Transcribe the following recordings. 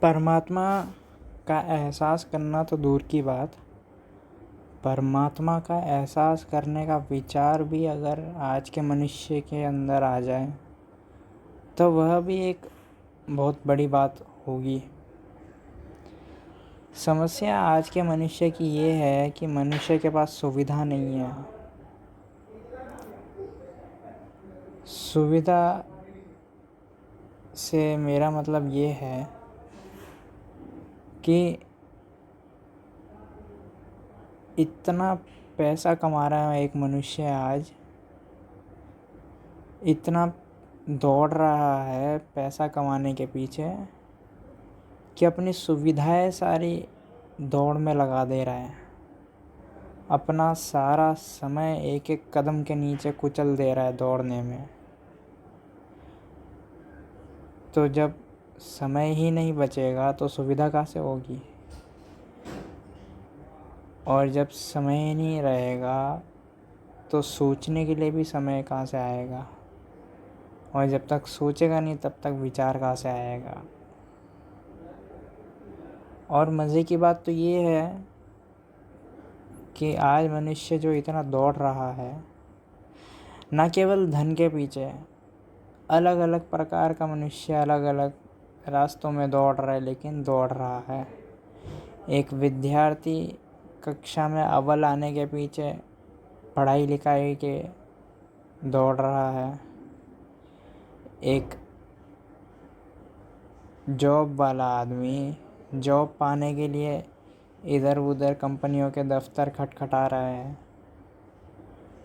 परमात्मा का एहसास करना तो दूर की बात, परमात्मा का एहसास करने का विचार भी अगर आज के मनुष्य के अंदर आ जाए तो वह भी एक बहुत बड़ी बात होगी। समस्या आज के मनुष्य की ये है कि मनुष्य के पास सुविधा नहीं है। सुविधा से मेरा मतलब ये है कि इतना पैसा कमा रहा है एक मनुष्य आज, इतना दौड़ रहा है पैसा कमाने के पीछे कि अपनी सुविधाएं सारी दौड़ में लगा दे रहा है। अपना सारा समय एक एक कदम के नीचे कुचल दे रहा है दौड़ने में। तो जब समय ही नहीं बचेगा तो सुविधा कहाँ से होगी, और जब समय ही नहीं रहेगा तो सोचने के लिए भी समय कहाँ से आएगा, और जब तक सोचेगा नहीं तब तक विचार कहाँ से आएगा। और मज़े की बात तो ये है कि आज मनुष्य जो इतना दौड़ रहा है, न केवल धन के पीछे, अलग अलग प्रकार का मनुष्य अलग अलग रास्तों में दौड़ रहा है, लेकिन दौड़ रहा है। एक विद्यार्थी कक्षा में अव्वल आने के पीछे पढ़ाई लिखाई के दौड़ रहा है। एक जॉब वाला आदमी जॉब पाने के लिए इधर उधर कंपनियों के दफ्तर खटखटा रहा है।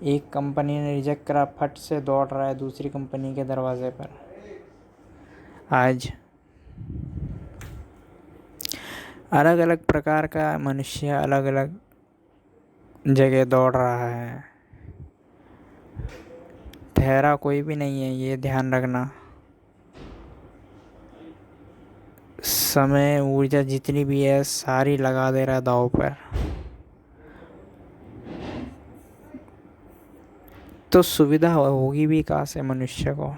एक कंपनी ने रिजेक्ट करा, फट से दौड़ रहा है दूसरी कंपनी के दरवाजे पर। आज अलग अलग प्रकार का मनुष्य अलग अलग जगह दौड़ रहा है। ठहरा कोई भी नहीं है, ये ध्यान रखना। समय ऊर्जा जितनी भी है सारी लगा दे रहा है दांव पर। तो सुविधा होगी भी कहाँ से मनुष्य को।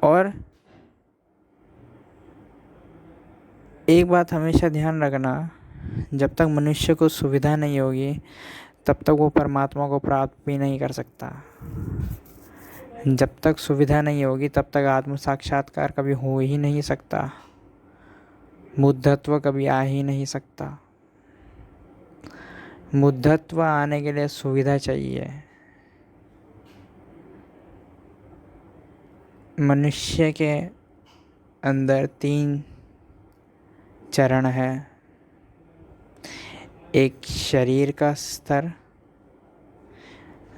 और एक बात हमेशा ध्यान रखना, जब तक मनुष्य को सुविधा नहीं होगी तब तक वो परमात्मा को प्राप्त भी नहीं कर सकता। जब तक सुविधा नहीं होगी तब तक आत्म साक्षात्कार कभी हो ही नहीं सकता, बुद्धत्व कभी आ ही नहीं सकता। बुद्धत्व आने के लिए सुविधा चाहिए। मनुष्य के अंदर 3 चरण है। एक शरीर का स्तर,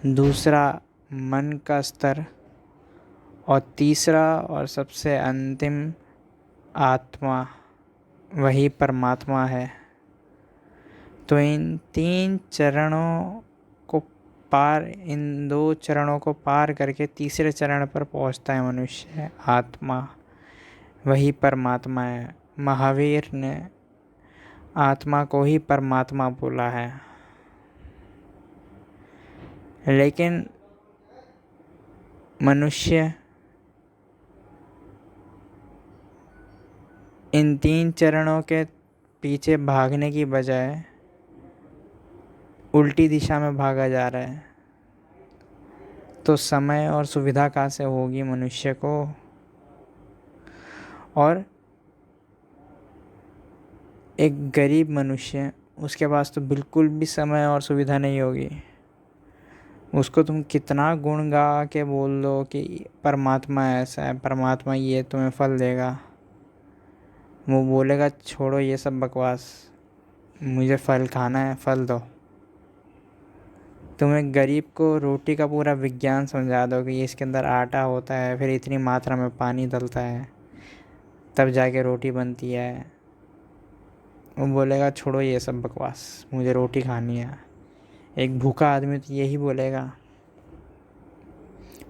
दूसरा मन का स्तर, और तीसरा और सबसे अंतिम आत्मा, वही परमात्मा है। तो इन 2 चरणों को पार करके तीसरे चरण पर पहुंचता है मनुष्य, आत्मा, वही परमात्मा है। महावीर ने आत्मा को ही परमात्मा बोला है। लेकिन मनुष्य इन 3 चरणों के पीछे भागने की बजाय उल्टी दिशा में भागा जा रहा है। तो समय और सुविधा कहाँ से होगी मनुष्य को। और एक गरीब मनुष्य, उसके पास तो बिल्कुल भी समय और सुविधा नहीं होगी। उसको तुम कितना गुण गा के बोल दो कि परमात्मा ऐसा है, परमात्मा ये तुम्हें फल देगा, वो बोलेगा छोड़ो ये सब बकवास, मुझे फल खाना है, फल दो। तुम एक गरीब को रोटी का पूरा विज्ञान समझा दो कि इसके अंदर आटा होता है, फिर इतनी मात्रा में पानी डलता है, तब जाके रोटी बनती है, वो बोलेगा छोड़ो ये सब बकवास, मुझे रोटी खानी है। एक भूखा आदमी तो यही बोलेगा।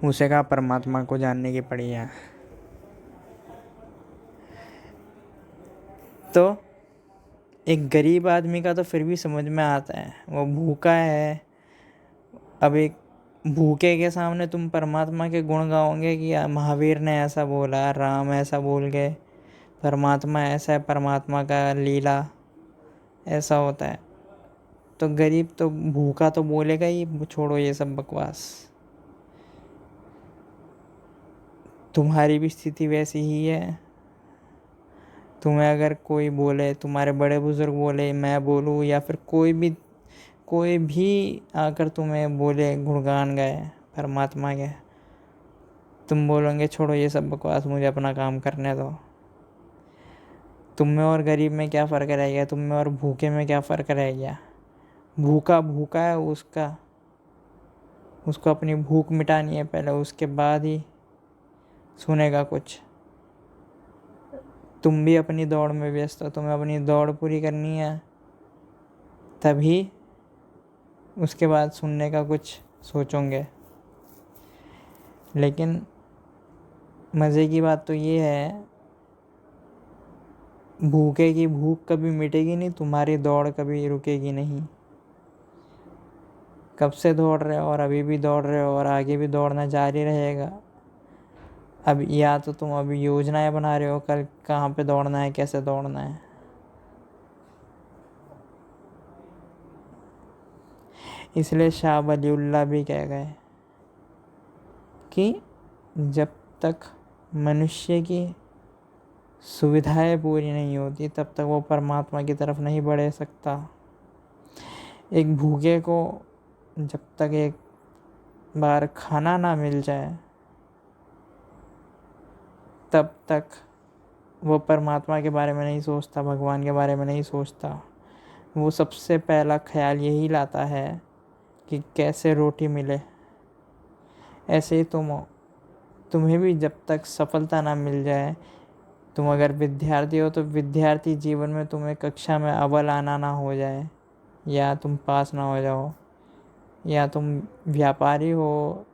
उसे कहा परमात्मा को जानने की पड़ी है। तो एक गरीब आदमी का तो फिर भी समझ में आता है, वो भूखा है। अब एक भूखे के सामने तुम परमात्मा के गुण गाओगे कि महावीर ने ऐसा बोला, राम ऐसा बोल गए, परमात्मा ऐसा है, परमात्मा का लीला ऐसा होता है। तो गरीब तो भूखा तो बोलेगा ही, छोड़ो ये सब बकवास। तुम्हारी भी स्थिति वैसी ही है। तुम्हें अगर कोई बोले, तुम्हारे बड़े बुजुर्ग बोले, मैं बोलूँ, या फिर कोई भी आकर तुम्हें बोले, गुणगान गाए परमात्मा के, तुम बोलोगे छोड़ो ये सब बकवास, मुझे अपना काम करने दो। तुम में और गरीब में क्या फ़र्क रह गया? तुम में और भूखे में क्या फ़र्क रह गया? भूखा भूखा है, उसको अपनी भूख मिटानी है पहले, उसके बाद ही सुनेगा कुछ। तुम भी अपनी दौड़ में व्यस्त हो, तुम्हें अपनी दौड़ पूरी करनी है, तभी उसके बाद सुनने का कुछ सोचोगे। लेकिन मज़े की बात तो ये है, भूखे की भूख कभी मिटेगी नहीं, तुम्हारी दौड़ कभी रुकेगी नहीं। कब से दौड़ रहे हो और अभी भी दौड़ रहे हो और आगे भी दौड़ना जारी रहेगा। अब या तो तुम अभी योजनाएं बना रहे हो कल कहाँ पे दौड़ना है, कैसे दौड़ना है। इसलिए शाह वलीउल्लाह भी कह गए कि जब तक मनुष्य की सुविधाएं पूरी नहीं होती तब तक वो परमात्मा की तरफ नहीं बढ़ सकता। एक भूखे को जब तक एक बार खाना ना मिल जाए तब तक वो परमात्मा के बारे में नहीं सोचता, भगवान के बारे में नहीं सोचता। वो सबसे पहला ख्याल यही लाता है कि कैसे रोटी मिले। ऐसे ही तुम्हें भी जब तक सफलता ना मिल जाए, तुम अगर विद्यार्थी हो तो विद्यार्थी जीवन में तुम्हें कक्षा में अव्वल आना ना हो जाए, या तुम पास ना हो जाओ, या तुम व्यापारी हो,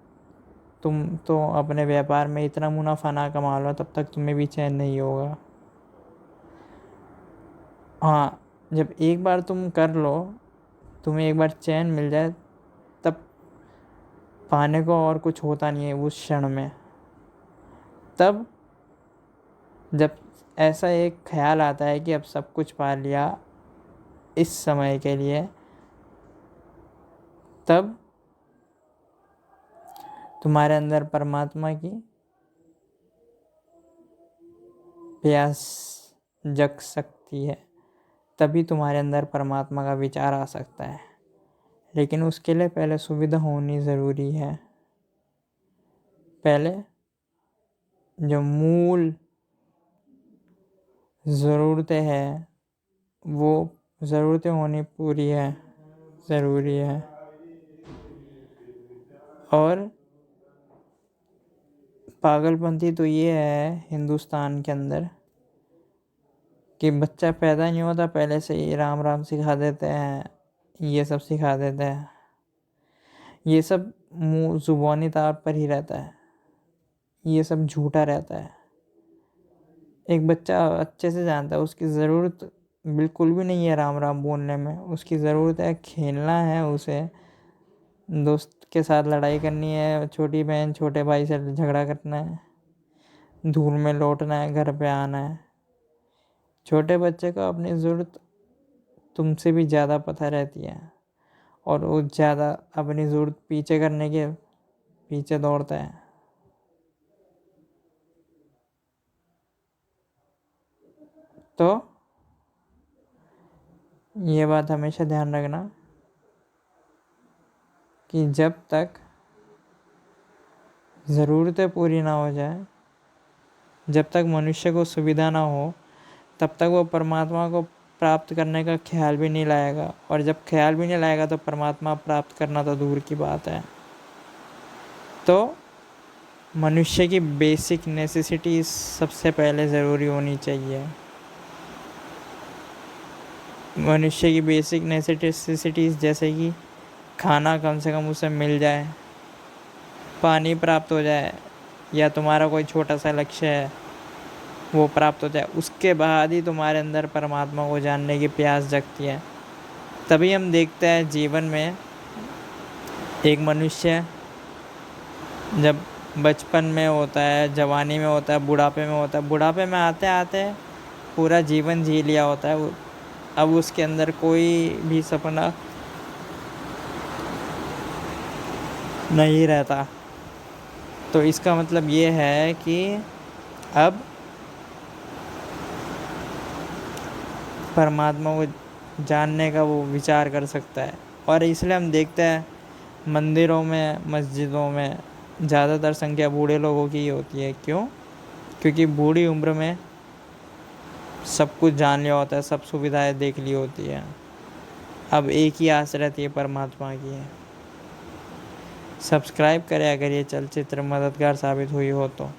तुम तो अपने व्यापार में इतना मुनाफा ना कमा लो, तब तक तुम्हें भी चैन नहीं होगा। हाँ, जब एक बार तुम कर लो, तुम्हें एक बार चैन मिल जाए, तब पाने को और कुछ होता नहीं है उस क्षण में। तब जब ऐसा एक ख्याल आता है कि अब सब कुछ पा लिया इस समय के लिए, तब तुम्हारे अंदर परमात्मा की प्यास जग सकती है, तभी तुम्हारे अंदर परमात्मा का विचार आ सकता है। लेकिन उसके लिए पहले सुविधा होनी ज़रूरी है। पहले जो मूल ज़रूरतें हैं, वो ज़रूरतें होनी पूरी है, ज़रूरी है। और पागलपंती तो ये है हिंदुस्तान के अंदर कि बच्चा पैदा नहीं होता पहले से ही राम राम सिखा देते हैं, ये सब सिखा देते हैं। ये सब मुँह ज़ुबानी तौर पर ही रहता है, ये सब झूठा रहता है। एक बच्चा अच्छे से जानता है उसकी ज़रूरत बिल्कुल भी नहीं है राम राम बोलने में। उसकी ज़रूरत है खेलना है, उसे दोस्त के साथ लड़ाई करनी है, छोटी बहन छोटे भाई से झगड़ा करना है, धूल में लौटना है, घर पे आना है। छोटे बच्चे को अपनी ज़रूरत तुमसे भी ज़्यादा पता रहती है, और वो ज़्यादा अपनी ज़रूरत पीछे करने के पीछे दौड़ता है। तो ये बात हमेशा ध्यान रखना कि जब तक ज़रूरतें पूरी ना हो जाए, जब तक मनुष्य को सुविधा ना हो, तब तक वो परमात्मा को प्राप्त करने का ख्याल भी नहीं लाएगा। और जब ख्याल भी नहीं लाएगा तो परमात्मा प्राप्त करना तो दूर की बात है। तो मनुष्य की बेसिक नेसेसिटीज़ सबसे पहले ज़रूरी होनी चाहिए। मनुष्य की बेसिक नेसेसिटीज़ जैसे कि खाना कम से कम उसे मिल जाए, पानी प्राप्त हो जाए, या तुम्हारा कोई छोटा सा लक्ष्य है वो प्राप्त हो जाए, उसके बाद ही तुम्हारे अंदर परमात्मा को जानने की प्यास जगती है। तभी हम देखते हैं जीवन में एक मनुष्य जब बचपन में होता है, जवानी में होता है, बुढ़ापे में होता है, बुढ़ापे में आते आते पूरा जीवन जी लिया होता है, अब उसके अंदर कोई भी सपना नहीं रहता। तो इसका मतलब ये है कि अब परमात्मा को जानने का वो विचार कर सकता है। और इसलिए हम देखते हैं मंदिरों में, मस्जिदों में ज़्यादातर संख्या बूढ़े लोगों की ही होती है। क्यों? क्योंकि बूढ़ी उम्र में सब कुछ जान लिया होता है, सब सुविधाएं देख ली होती है। अब एक ही आस रहती है, परमात्मा की है। सब्सक्राइब करें अगर ये चलचित्र मददगार साबित हुई हो तो।